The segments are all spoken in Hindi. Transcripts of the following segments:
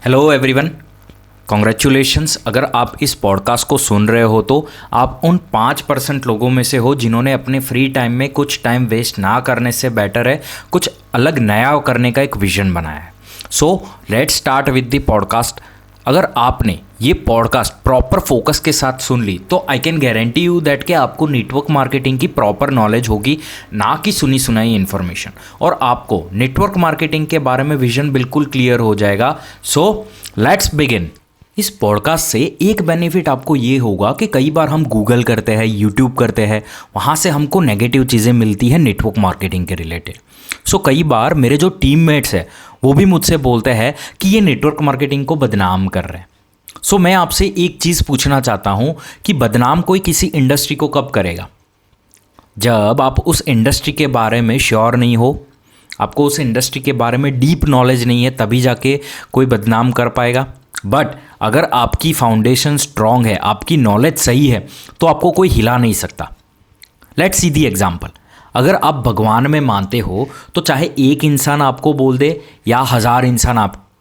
Hello everyone, congratulations. अगर आप इस पॉडकास्ट को सुन रहे हो तो आप उन 5% लोगों में से हो जिन्होंने अपने फ्री टाइम में कुछ टाइम वेस्ट ना करने से बेटर है कुछ अलग नया करने का एक विजन बनाया है। So let's start with the podcast. अगर आपने ये पॉडकास्ट प्रॉपर फोकस के साथ सुन ली तो I can guarantee you that कि आपको नेटवर्क मार्केटिंग की प्रॉपर नॉलेज होगी, ना कि सुनी सुनाई इन्फॉर्मेशन, और आपको नेटवर्क मार्केटिंग के बारे में विजन बिल्कुल क्लियर हो जाएगा। So let's begin. इस पॉडकास्ट से एक बेनिफिट आपको ये होगा कि कई बार हम गूगल करते हैं, यूट्यूब करते हैं, वहाँ से हमको नेगेटिव चीज़ें मिलती हैं नेटवर्क मार्केटिंग के रिलेटेड। सो कई बार मेरे जो टीममेट्स हैं वो भी मुझसे बोलते हैं कि ये नेटवर्क मार्केटिंग को बदनाम कर रहे हैं। सो मैं आपसे एक चीज़ पूछना चाहता हूँ कि बदनाम कोई किसी इंडस्ट्री को कब करेगा? जब आप उस इंडस्ट्री के बारे में श्योर नहीं हो, आपको उस इंडस्ट्री के बारे में डीप नॉलेज नहीं है, तभी जाके कोई बदनाम कर पाएगा। बट अगर आपकी फाउंडेशन स्ट्रांग है, आपकी नॉलेज सही है, तो आपको कोई हिला नहीं सकता। Let's see the example. अगर आप भगवान में मानते हो तो चाहे एक इंसान आपको बोल दे या 1000 इंसान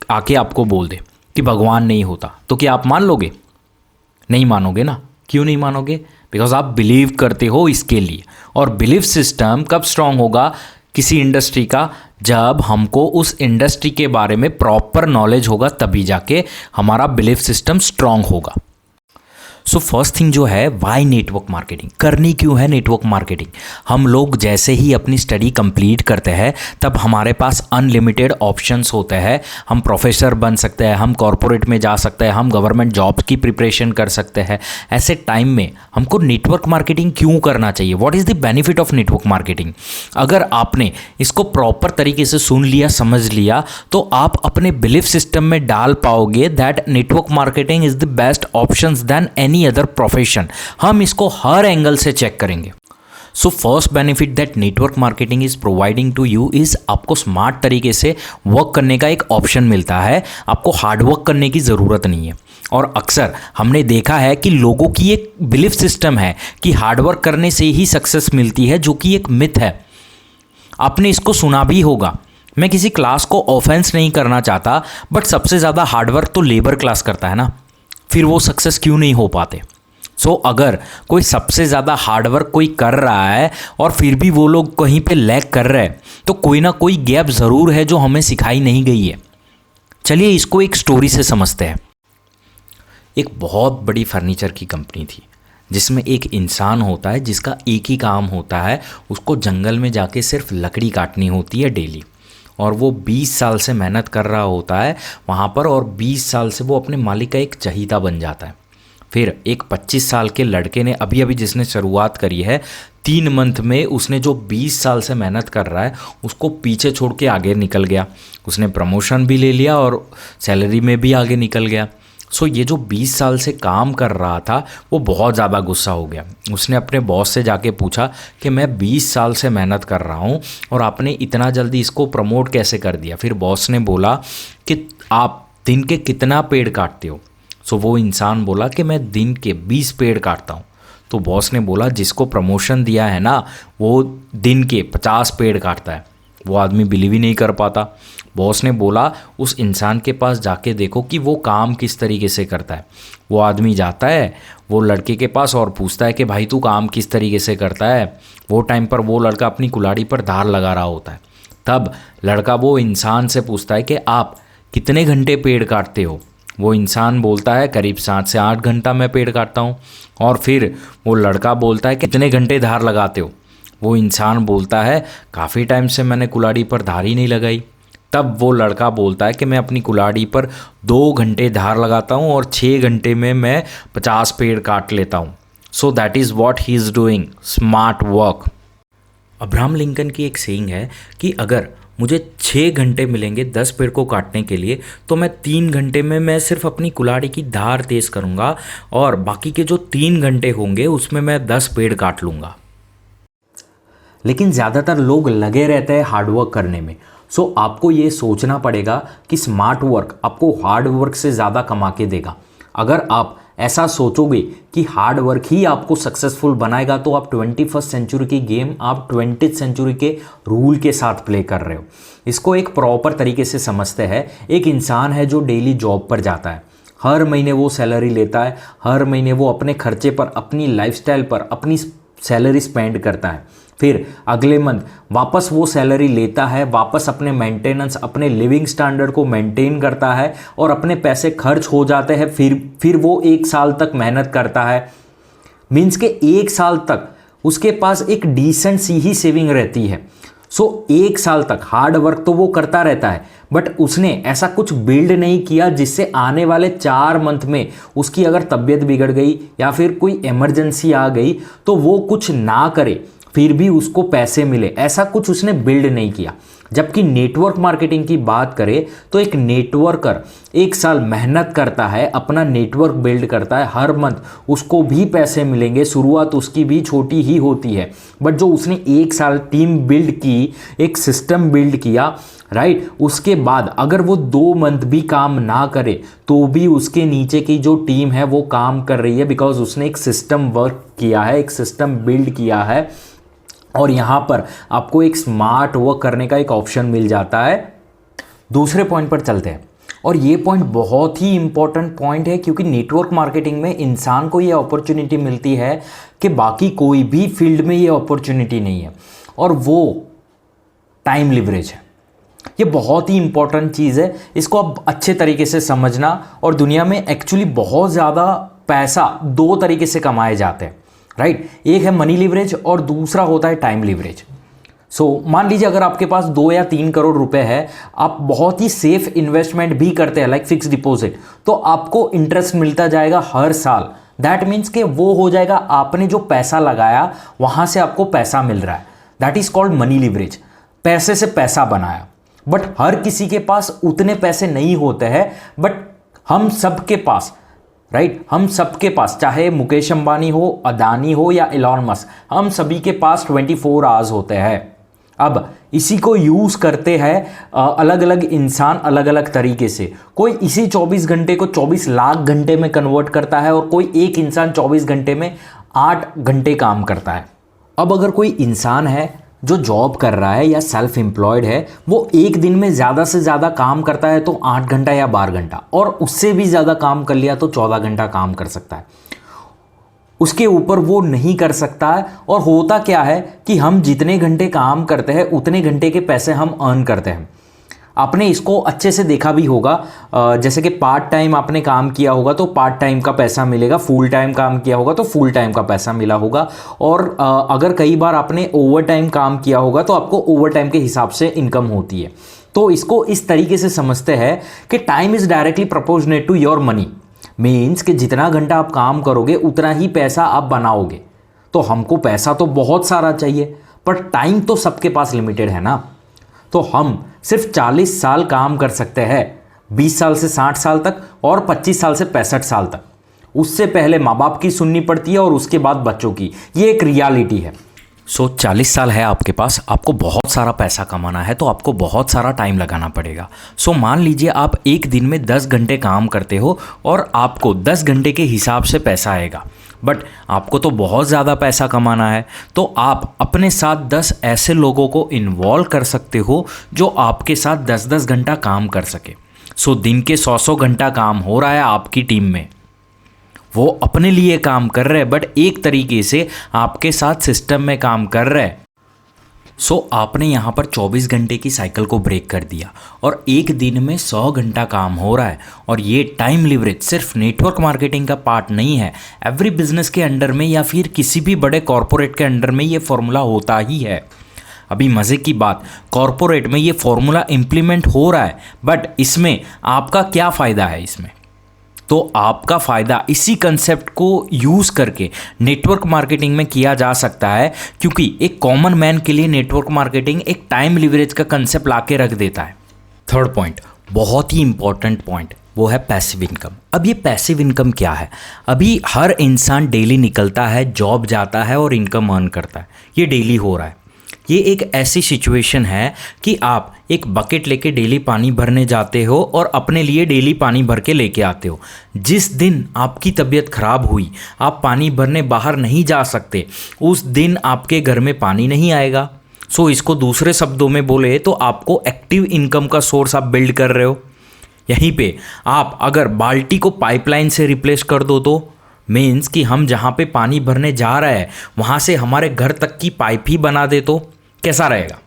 आके आपको बोल दे कि भगवान नहीं होता, तो क्या आप मान लोगे? नहीं मानोगे ना। क्यों नहीं मानोगे? बिकॉज आप बिलीव करते हो इसके लिए। और बिलीफ सिस्टम कब स्ट्रांग होगा किसी इंडस्ट्री का? जब हमको उस इंडस्ट्री के बारे में प्रॉपर नॉलेज होगा, तभी जाके हमारा बिलीफ सिस्टम स्ट्रांग होगा। सो फर्स्ट थिंग जो है, वाई नेटवर्क मार्केटिंग करनी क्यों है? नेटवर्क मार्केटिंग हम लोग जैसे ही अपनी स्टडी कंप्लीट करते हैं तब हमारे पास अनलिमिटेड ऑप्शंस होते हैं। हम प्रोफेसर बन सकते हैं, हम कॉरपोरेट में जा सकते हैं, हम गवर्नमेंट जॉब की प्रिपरेशन कर सकते हैं। ऐसे टाइम में हमको नेटवर्क मार्केटिंग क्यों करना चाहिए? What is the benefit of network marketing? अगर आपने इसको प्रॉपर तरीके से सुन लिया, समझ लिया, तो आप अपने बिलीफ सिस्टम में डाल पाओगे that network marketing is the best option then any other profession. हम इसको हर एंगल से चेक करेंगे। So first benefit that network marketing is providing to you is आपको स्मार्ट तरीके से वर्क करने का एक ऑप्शन मिलता है। आपको हार्ड वर्क करने की ज़रूरत नहीं है। और अक्सर हमने देखा है कि लोगों की एक बिलीफ सिस्टम है कि हार्ड वर्क करने से ही सक्सेस मिलती है, जो कि एक मिथ है। आपने इसको सुना भी होगा। मैं किसी क्लास को ऑफेंस नहीं करना चाहता, बट सबसे ज़्यादा हार्डवर्क तो लेबर क्लास करता है ना, फिर वो सक्सेस क्यों नहीं हो पाते? सो अगर कोई सबसे ज़्यादा हार्डवर्क कोई कर रहा है और फिर भी वो लोग कहीं पे लैग कर रहे हैं, तो कोई ना कोई गैप ज़रूर है जो हमें सिखाई नहीं गई है। चलिए इसको एक स्टोरी से समझते हैं। एक बहुत बड़ी फर्नीचर की कंपनी थी जिसमें एक इंसान होता है जिसका एक ही काम होता है, उसको जंगल में जाके सिर्फ लकड़ी काटनी होती है डेली। और वो 20 साल से मेहनत कर रहा होता है वहाँ पर, और 20 साल से वो अपने मालिक का एक चहीता बन जाता है। फिर एक 25 साल के लड़के ने अभी अभी जिसने शुरुआत करी है, 3 मंथ में उसने जो 20 साल से मेहनत कर रहा है उसको पीछे छोड़ के आगे निकल गया। उसने प्रमोशन भी ले लिया और सैलरी में भी आगे निकल गया। सो ये जो 20 साल से काम कर रहा था वो बहुत ज़्यादा गुस्सा हो गया। उसने अपने बॉस से जाके पूछा कि मैं 20 साल से मेहनत कर रहा हूँ और आपने इतना जल्दी इसको प्रमोट कैसे कर दिया? फिर बॉस ने बोला कि आप दिन के कितना पेड़ काटते हो? सो वो इंसान बोला कि मैं दिन के 20 पेड़ काटता हूँ। तो बॉस ने बोला जिसको प्रमोशन दिया है ना, वो दिन के 50 पेड़ काटता है। वो आदमी बिलीव ही नहीं कर पाता। बॉस ने बोला उस इंसान के पास जाके देखो कि वो काम किस तरीके से करता है। वो आदमी जाता है वो लड़के के पास और पूछता है कि भाई तू काम किस तरीके से करता है। वो टाइम पर वो लड़का अपनी कुल्हाड़ी पर धार लगा रहा होता है। तब लड़का वो इंसान से पूछता है कि आप कितने घंटे पेड़ काटते हो? वो इंसान बोलता है करीब 7 से 8 घंटा मैं पेड़ काटता हूँ। और फिर वो लड़का बोलता है कितने घंटे धार लगाते हो? वो इंसान बोलता है काफ़ी टाइम से मैंने कुल्हाड़ी पर धार ही नहीं लगाई। तब वो लड़का बोलता है कि मैं अपनी कुल्हाड़ी पर 2 घंटे धार लगाता हूँ और 6 घंटे में मैं 50 पेड़ काट लेता हूँ। सो that is what he is doing, smart work. Abraham Lincoln की एक सेइंग है कि अगर मुझे 6 घंटे मिलेंगे 10 पेड़ को काटने के लिए, तो मैं 3 घंटे में मैं सिर्फ अपनी कुल्हाड़ी की धार तेज़ करूँगा और बाकी के जो 3 घंटे होंगे उसमें मैं 10 पेड़ काट लूँगा। लेकिन ज़्यादातर लोग लगे रहते हैं हार्डवर्क करने में। सो आपको ये सोचना पड़ेगा कि स्मार्ट वर्क आपको हार्ड वर्क से ज़्यादा कमा के देगा। अगर आप ऐसा सोचोगे कि हार्ड वर्क ही आपको सक्सेसफुल बनाएगा, तो आप 21st सेंचुरी की गेम आप 20th सेंचुरी के रूल के साथ प्ले कर रहे हो। इसको एक प्रॉपर तरीके से समझते हैं। एक इंसान है जो डेली जॉब पर जाता है, हर महीने वो सैलरी लेता है, हर महीने वो अपने खर्चे पर, अपनी लाइफस्टाइल पर अपनी सैलरी स्पेंड करता है, फिर अगले मंथ वापस वो सैलरी लेता है, वापस अपने मेंटेनेंस, अपने लिविंग स्टैंडर्ड को मेंटेन करता है और अपने पैसे खर्च हो जाते हैं। फिर वो 1 साल तक मेहनत करता है, मीन्स के 1 साल तक उसके पास एक डिसेंट सी ही सेविंग रहती है। सो 1 साल तक हार्ड वर्क तो वो करता रहता है, बट उसने ऐसा कुछ बिल्ड नहीं किया जिससे आने वाले 4 मंथ में उसकी अगर तबीयत बिगड़ गई या फिर कोई इमरजेंसी आ गई तो वो कुछ ना करे फिर भी उसको पैसे मिले, ऐसा कुछ उसने बिल्ड नहीं किया। जबकि नेटवर्क मार्केटिंग की बात करें तो एक नेटवर्कर 1 साल मेहनत करता है, अपना नेटवर्क बिल्ड करता है, हर मंथ उसको भी पैसे मिलेंगे, शुरुआत उसकी भी छोटी ही होती है, बट जो उसने 1 साल टीम बिल्ड की, एक सिस्टम बिल्ड किया, राइट, उसके बाद अगर वो 2 मंथ भी काम ना करे तो भी उसके नीचे की जो टीम है वो काम कर रही है, बिकॉज उसने एक सिस्टम वर्क किया है, एक सिस्टम बिल्ड किया है। और यहाँ पर आपको एक स्मार्ट वर्क करने का एक ऑप्शन मिल जाता है। दूसरे पॉइंट पर चलते हैं, और ये पॉइंट बहुत ही इंपॉर्टेंट पॉइंट है, क्योंकि नेटवर्क मार्केटिंग में इंसान को ये अपॉर्चुनिटी मिलती है कि बाकी कोई भी फील्ड में ये अपॉर्चुनिटी नहीं है, और वो टाइम लिवरेज है। ये बहुत ही इंपॉर्टेंट चीज़ है, इसको आप अच्छे तरीके से समझना। और दुनिया में एक्चुअली बहुत ज़्यादा पैसा 2 तरीके से कमाए जाते हैं, राइट। एक है मनी लिवरेज और दूसरा होता है टाइम लिवरेज। सो मान लीजिए अगर आपके पास 2 या 3 करोड़ रुपए है, आप बहुत ही सेफ इन्वेस्टमेंट भी करते हैं लाइक फिक्स डिपॉजिट, तो आपको इंटरेस्ट मिलता जाएगा हर साल। दैट मीन्स कि वो हो जाएगा आपने जो पैसा लगाया वहां से आपको पैसा मिल रहा है, that is called money leverage. पैसे से पैसा बनाया। बट हर किसी के पास उतने पैसे नहीं होते हैं, बट हम सबके पास, राइट, हम सबके पास, चाहे मुकेश अंबानी हो, अदानी हो या एलॉन मस्क, हम सभी के पास 24 आवर्स होते हैं। अब इसी को यूज करते हैं अलग अलग इंसान अलग अलग तरीके से। कोई इसी 24 घंटे को 24 लाख घंटे में कन्वर्ट करता है, और कोई एक इंसान 24 घंटे में 8 घंटे काम करता है। अब अगर कोई इंसान है जो जॉब कर रहा है या सेल्फ एम्प्लॉयड है, वो एक दिन में ज़्यादा से ज़्यादा काम करता है तो 8 घंटा या 12 घंटा, और उससे भी ज़्यादा काम कर लिया तो 14 घंटा काम कर सकता है। उसके ऊपर वो नहीं कर सकता है। और होता क्या है कि हम जितने घंटे काम करते हैं उतने घंटे के पैसे हम अर्न करते हैं। आपने इसको अच्छे से देखा भी होगा, जैसे कि पार्ट टाइम आपने काम किया होगा तो पार्ट टाइम का पैसा मिलेगा, फुल टाइम काम किया होगा तो फुल टाइम का पैसा मिला होगा, और अगर कई बार आपने ओवर टाइम काम किया होगा तो आपको ओवर टाइम के हिसाब से इनकम होती है। तो इसको इस तरीके से समझते हैं कि time is directly proportionate to your money, means कि जितना घंटा आप काम करोगे उतना ही पैसा आप बनाओगे। तो हमको पैसा तो बहुत सारा चाहिए, पर टाइम तो सबके पास लिमिटेड है ना। तो हम सिर्फ 40 साल काम कर सकते हैं, 20 साल से 60 साल तक और 25 साल से 65 साल तक। उससे पहले माँ बाप की सुननी पड़ती है और उसके बाद बच्चों की। ये एक रियलिटी है। सो 40 साल है आपके पास, आपको बहुत सारा पैसा कमाना है तो आपको बहुत सारा टाइम लगाना पड़ेगा। सो मान लीजिए आप एक दिन में 10 घंटे काम करते हो और आपको 10 घंटे के हिसाब से पैसा आएगा, बट आपको तो बहुत ज़्यादा पैसा कमाना है, तो आप अपने साथ 10 ऐसे लोगों को इन्वॉल्व कर सकते हो जो आपके साथ 10-10 घंटा काम कर सके। सो दिन के 100-100 घंटा काम हो रहा है आपकी टीम में, वो अपने लिए काम कर रहे हैं, बट एक तरीके से आपके साथ सिस्टम में काम कर रहे हैं। सो आपने यहाँ पर 24 घंटे की साइकिल को ब्रेक कर दिया और एक दिन में 100 घंटा काम हो रहा है। और ये टाइम लिवरेज सिर्फ नेटवर्क मार्केटिंग का पार्ट नहीं है, एवरी बिजनेस के अंडर में या फिर किसी भी बड़े कॉरपोरेट के अंडर में ये फॉर्मूला होता ही है। अभी मज़े की बात, कॉरपोरेट में ये फॉर्मूला इम्प्लीमेंट हो रहा है, बट इसमें आपका क्या फ़ायदा है इसमें? तो आपका फ़ायदा इसी कंसेप्ट को यूज़ करके नेटवर्क मार्केटिंग में किया जा सकता है, क्योंकि एक कॉमन मैन के लिए नेटवर्क मार्केटिंग एक टाइम लिवरेज का कंसेप्ट ला के रख देता है। थर्ड पॉइंट, बहुत ही इंपॉर्टेंट पॉइंट, वो है पैसिव इनकम। अब ये पैसिव इनकम क्या है? अभी हर इंसान डेली निकलता है, जॉब जाता है और इनकम अर्न करता है, ये डेली हो रहा है। ये एक ऐसी सिचुएशन है कि आप एक बकेट लेके डेली पानी भरने जाते हो और अपने लिए डेली पानी भर के लेके आते हो। जिस दिन आपकी तबीयत खराब हुई, आप पानी भरने बाहर नहीं जा सकते, उस दिन आपके घर में पानी नहीं आएगा। सो इसको दूसरे शब्दों में बोले तो आपको एक्टिव इनकम का सोर्स आप बिल्ड कर रहे हो। यहीं पे आप अगर बाल्टी को पाइपलाइन से रिप्लेस कर दो तो मीन्स कि हम जहाँ पे पानी भरने जा रहे हैं वहाँ से हमारे घर तक की पाइप ही बना दे तो कैसा रहेगा?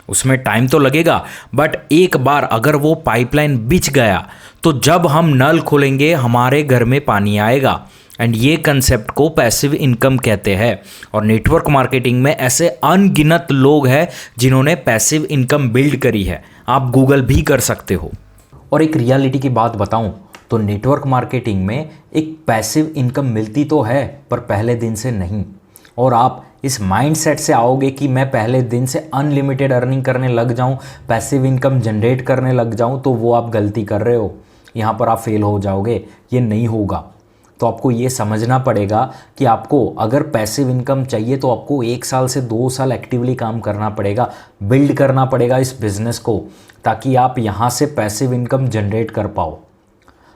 उसमें टाइम तो लगेगा, बट एक बार अगर वो पाइपलाइन बिछ गया तो जब हम नल खोलेंगे हमारे घर में पानी आएगा। एंड ये कंसेप्ट को पैसिव इनकम कहते हैं। और नेटवर्क मार्केटिंग में ऐसे अनगिनत लोग हैं जिन्होंने पैसिव इनकम बिल्ड करी है। आप गूगल भी कर सकते हो। और एक रियलिटी की बात बताऊं तो नेटवर्क मार्केटिंग में एक पैसिव इनकम मिलती तो है पर पहले दिन से नहीं। और आप इस माइंडसेट से आओगे कि मैं पहले दिन से अनलिमिटेड अर्निंग करने लग जाऊं, पैसिव इनकम जनरेट करने लग जाऊं, तो वो आप गलती कर रहे हो। यहाँ पर आप फेल हो जाओगे, ये नहीं होगा। तो आपको ये समझना पड़ेगा कि आपको अगर पैसिव इनकम चाहिए तो आपको 1 साल से 2 साल एक्टिवली काम करना पड़ेगा, बिल्ड करना पड़ेगा इस बिज़नेस को, ताकि आप यहाँ से पैसिव इनकम जनरेट कर पाओ।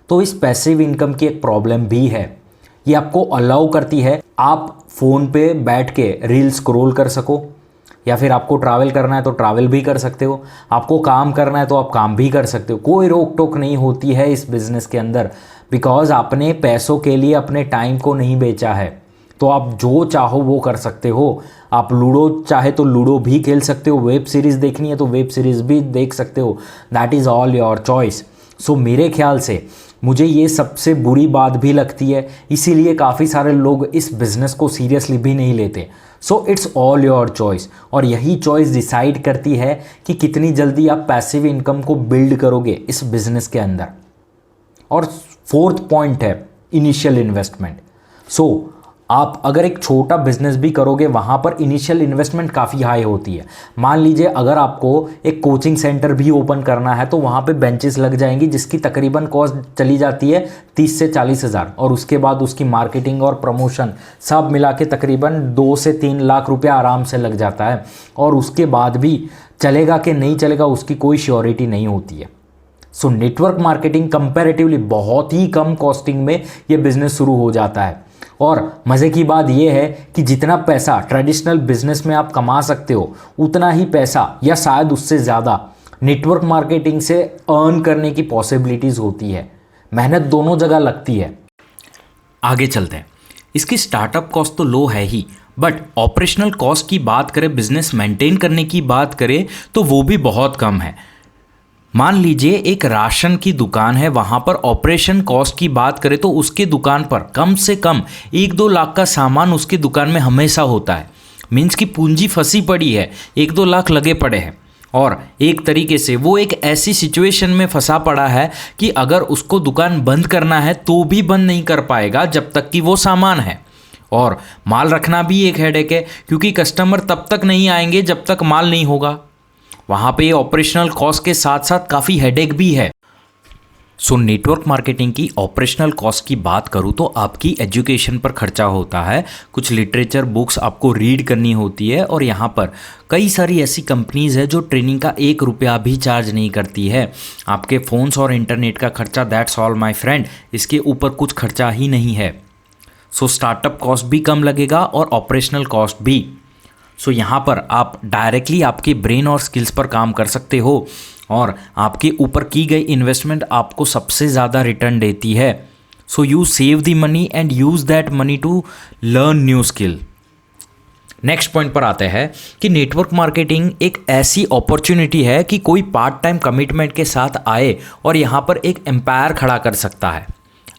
तो इस पैसिव इनकम की एक प्रॉब्लम भी है, ये आपको अलाउ करती है आप फ़ोन पे बैठ के रील स्क्रॉल कर सको, या फिर आपको ट्रैवल करना है तो ट्रैवल भी कर सकते हो, आपको काम करना है तो आप काम भी कर सकते हो। कोई रोक टोक नहीं होती है इस बिज़नेस के अंदर, बिकॉज आपने पैसों के लिए अपने टाइम को नहीं बेचा है। तो आप जो चाहो वो कर सकते हो। आप लूडो चाहे तो लूडो भी खेल सकते हो, वेब सीरीज़ देखनी है तो वेब सीरीज़ भी देख सकते हो। That is all your choice. So मेरे ख्याल से मुझे ये सबसे बुरी बात भी लगती है, इसीलिए काफ़ी सारे लोग इस बिज़नेस को सीरियसली भी नहीं लेते। So it's all your choice. और यही चॉइस डिसाइड करती है कि कितनी जल्दी आप पैसिव इनकम को बिल्ड करोगे इस बिज़नेस के अंदर। और 4th पॉइंट है इनिशियल इन्वेस्टमेंट। सो आप अगर एक छोटा बिजनेस भी करोगे वहाँ पर इनिशियल इन्वेस्टमेंट काफ़ी हाई होती है। मान लीजिए अगर आपको एक कोचिंग सेंटर भी ओपन करना है तो वहाँ पे बेंचेस लग जाएंगी जिसकी तकरीबन कॉस्ट चली जाती है 30 से 40 हज़ार, और उसके बाद उसकी मार्केटिंग और प्रमोशन सब मिला के तकरीबन 2 से 3 लाख रुपया आराम से लग जाता है। और उसके बाद भी चलेगा कि नहीं चलेगा उसकी कोई श्योरिटी नहीं होती है। सो नेटवर्क मार्केटिंग कंपैरेटिवली बहुत ही कम कॉस्टिंग में ये बिजनेस शुरू हो जाता है। और मज़े की बात यह है कि जितना पैसा ट्रेडिशनल बिजनेस में आप कमा सकते हो उतना ही पैसा या शायद उससे ज़्यादा नेटवर्क मार्केटिंग से अर्न करने की पॉसिबिलिटीज़ होती है। मेहनत दोनों जगह लगती है। आगे चलते हैं। इसकी स्टार्टअप कॉस्ट तो लो है ही, बट ऑपरेशनल कॉस्ट की बात करें, बिजनेस मेंटेन करने की बात करें तो वो भी बहुत कम है। मान लीजिए एक राशन की दुकान है, वहाँ पर ऑपरेशन कॉस्ट की बात करें तो उसके दुकान पर कम से कम 1-2 लाख का सामान उसकी दुकान में हमेशा होता है। मीन्स की पूंजी फंसी पड़ी है, 1-2 लाख लगे पड़े हैं। और एक तरीके से वो एक ऐसी सिचुएशन में फंसा पड़ा है कि अगर उसको दुकान बंद करना है तो भी बंद नहीं कर पाएगा जब तक कि वो सामान है। और माल रखना भी एक हेडेक है, क्योंकि कस्टमर तब तक नहीं आएंगे जब तक माल नहीं होगा। वहाँ पे ऑपरेशनल कॉस्ट के साथ साथ काफ़ी हेडेक भी है। सो नेटवर्क मार्केटिंग की ऑपरेशनल कॉस्ट की बात करूँ तो आपकी एजुकेशन पर खर्चा होता है, कुछ लिटरेचर बुक्स आपको रीड करनी होती है, और यहाँ पर कई सारी ऐसी कंपनीज़ है जो ट्रेनिंग का 1 रुपया भी चार्ज नहीं करती है। आपके फ़ोन्स और इंटरनेट का खर्चा, दैट्स ऑल माय फ्रेंड, इसके ऊपर कुछ खर्चा ही नहीं है। सो स्टार्टअप कॉस्ट भी कम लगेगा और ऑपरेशनल कॉस्ट भी। सो यहाँ पर आप डायरेक्टली आपके ब्रेन और स्किल्स पर काम कर सकते हो, और आपके ऊपर की गई इन्वेस्टमेंट आपको सबसे ज़्यादा रिटर्न देती है। So you save the money and use that money to learn new skill. Next point पर आते हैं कि नेटवर्क मार्केटिंग एक ऐसी अपॉर्चुनिटी है कि कोई पार्ट टाइम कमिटमेंट के साथ आए और यहाँ पर एक एम्पायर खड़ा कर सकता है।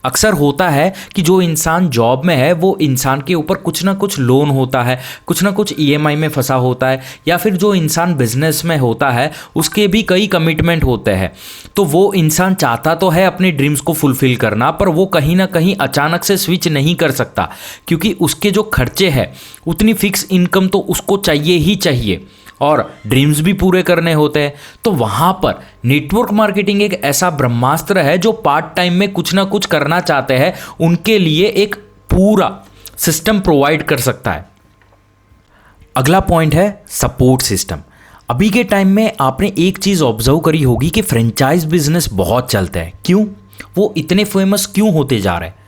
अक्सर होता है कि जो इंसान जॉब में है वो इंसान के ऊपर कुछ ना कुछ लोन होता है, कुछ ना कुछ ईएमआई में फंसा होता है, या फिर जो इंसान बिजनेस में होता है उसके भी कई कमिटमेंट होते हैं। तो वो इंसान चाहता तो है अपने ड्रीम्स को फुलफिल करना, पर वो कहीं ना कहीं अचानक से स्विच नहीं कर सकता, क्योंकि उसके जो खर्चे हैं उतनी फिक्स इनकम तो उसको चाहिए ही चाहिए, और ड्रीम्स भी पूरे करने होते हैं। तो वहाँ पर नेटवर्क मार्केटिंग एक ऐसा ब्रह्मास्त्र है जो पार्ट टाइम में कुछ ना कुछ करना चाहते हैं उनके लिए एक पूरा सिस्टम प्रोवाइड कर सकता है। अगला पॉइंट है सपोर्ट सिस्टम। अभी के टाइम में आपने एक चीज़ ऑब्जर्व करी होगी कि फ्रेंचाइज बिजनेस बहुत चलता है। क्यों? वो इतने फेमस क्यों होते जा रहे हैं?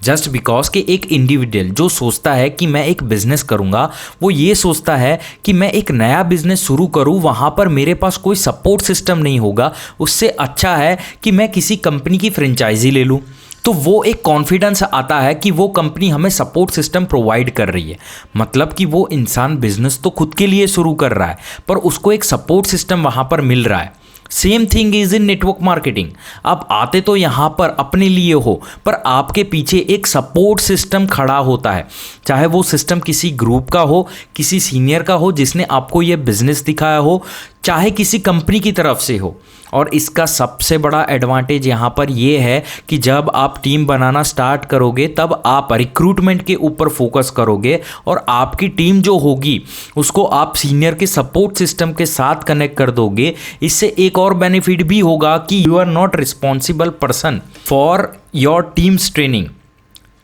जस्ट बिकॉज कि एक इंडिविजुअल जो सोचता है कि मैं एक बिजनेस करूंगा, वो ये सोचता है कि मैं एक नया बिजनेस शुरू करूं, वहां पर मेरे पास कोई सपोर्ट सिस्टम नहीं होगा, उससे अच्छा है कि मैं किसी कंपनी की फ्रेंचाइजी ले लूं। तो वो एक कॉन्फिडेंस आता है कि वो कंपनी हमें सपोर्ट सिस्टम प्रोवाइड कर रही है। मतलब कि वो इंसान बिजनेस तो खुद के लिए शुरू कर रहा है, पर उसको एक सपोर्ट सिस्टम वहां पर मिल रहा है। Same thing is in network marketing. आप आते तो यहाँ पर अपने लिए हो, पर आपके पीछे एक सपोर्ट सिस्टम खड़ा होता है। चाहे वो सिस्टम किसी ग्रुप का हो, किसी सीनियर का हो जिसने आपको ये बिजनेस दिखाया हो, चाहे किसी कंपनी की तरफ से हो। और इसका सबसे बड़ा एडवांटेज यहाँ पर ये है कि जब आप टीम बनाना स्टार्ट करोगे तब आप रिक्रूटमेंट के ऊपर फोकस करोगे और आपकी टीम जो होगी उसको आप सीनियर के सपोर्ट सिस्टम के साथ कनेक्ट कर दोगे। इससे एक और बेनिफिट भी होगा कि you are not responsible person for your teams training.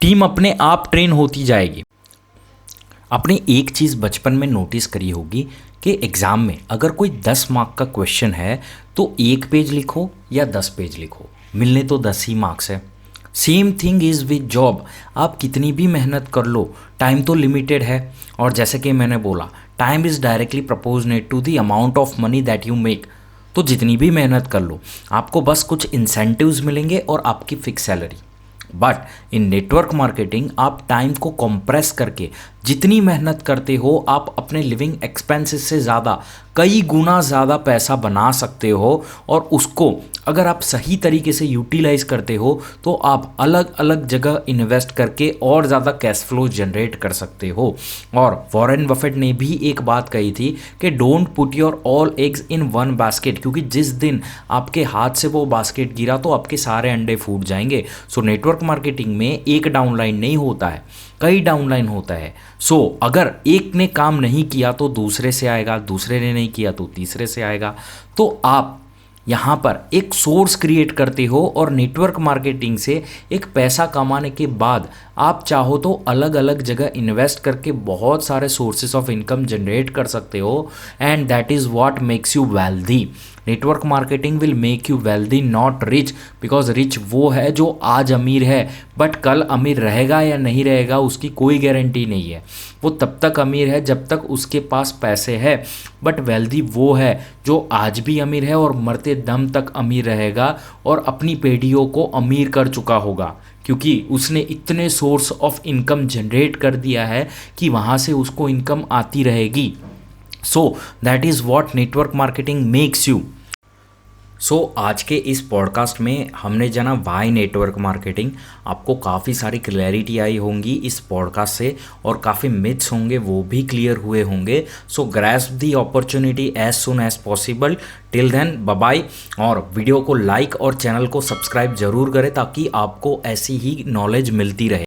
Team अपने आप ट्रेन होती जाएगी। आपने एक चीज़ बचपन में नोटिस करी होगी कि एग्ज़ाम में अगर कोई 10 मार्क का क्वेश्चन है तो 1 पेज लिखो या 10 पेज लिखो, मिलने तो 10 ही मार्क्स है। Same thing is with job. आप कितनी भी मेहनत कर लो, टाइम तो लिमिटेड है। और जैसे कि मैंने बोला, time is directly proportionate to the amount of money that you make. तो जितनी भी मेहनत कर लो, आपको बस कुछ इंसेंटिव्स मिलेंगे और आपकी fix salary. But in network marketing आप टाइम को कंप्रेस करके जितनी मेहनत करते हो, आप अपने लिविंग एक्सपेंसेस से ज़्यादा, कई गुना ज़्यादा पैसा बना सकते हो। और उसको अगर आप सही तरीके से यूटिलाइज करते हो तो आप अलग अलग जगह इन्वेस्ट करके और ज़्यादा कैश फ्लो जनरेट कर सकते हो। और वॉरेन बफेट ने भी एक बात कही थी कि don't put your all eggs in one basket, क्योंकि जिस दिन आपके हाथ से वो बास्केट गिरा तो आपके सारे अंडे फूट जाएंगे। सो नेटवर्क मार्केटिंग में एक डाउनलाइन नहीं होता है, कई डाउनलाइन होता है। सो अगर एक ने काम नहीं किया तो दूसरे से आएगा, दूसरे ने नहीं किया तो तीसरे से आएगा। तो आप यहाँ पर एक सोर्स क्रिएट करते हो और नेटवर्क मार्केटिंग से एक पैसा कमाने के बाद आप चाहो तो अलग अलग जगह इन्वेस्ट करके बहुत सारे सोर्सेस ऑफ इनकम जनरेट कर सकते हो। And that is what makes you wealthy. Network marketing will make you wealthy, not rich. Because rich वो है जो आज अमीर है, बट कल अमीर रहेगा या नहीं रहेगा उसकी कोई गारंटी नहीं है। वो तब तक अमीर है जब तक उसके पास पैसे है। बट वेल्दी वो है जो आज भी अमीर है और मरते दम तक अमीर रहेगा और अपनी पीढ़ियों को अमीर कर चुका होगा, क्योंकि उसने इतने सोर्स ऑफ इनकम जनरेट कर दिया है कि वहाँ से उसको इनकम आती रहेगी। So that is what network marketing makes you. So आज के इस पॉडकास्ट में हमने जाना वाई नेटवर्क मार्केटिंग। आपको काफ़ी सारी क्लैरिटी आई होंगी इस पॉडकास्ट से और काफ़ी मिथ्स होंगे वो भी क्लियर हुए होंगे। So grasp the opportunity as soon as possible. Till then bye bye. और वीडियो को लाइक और चैनल को सब्सक्राइब जरूर करें ताकि आपको ऐसी ही नॉलेज मिलती रहे।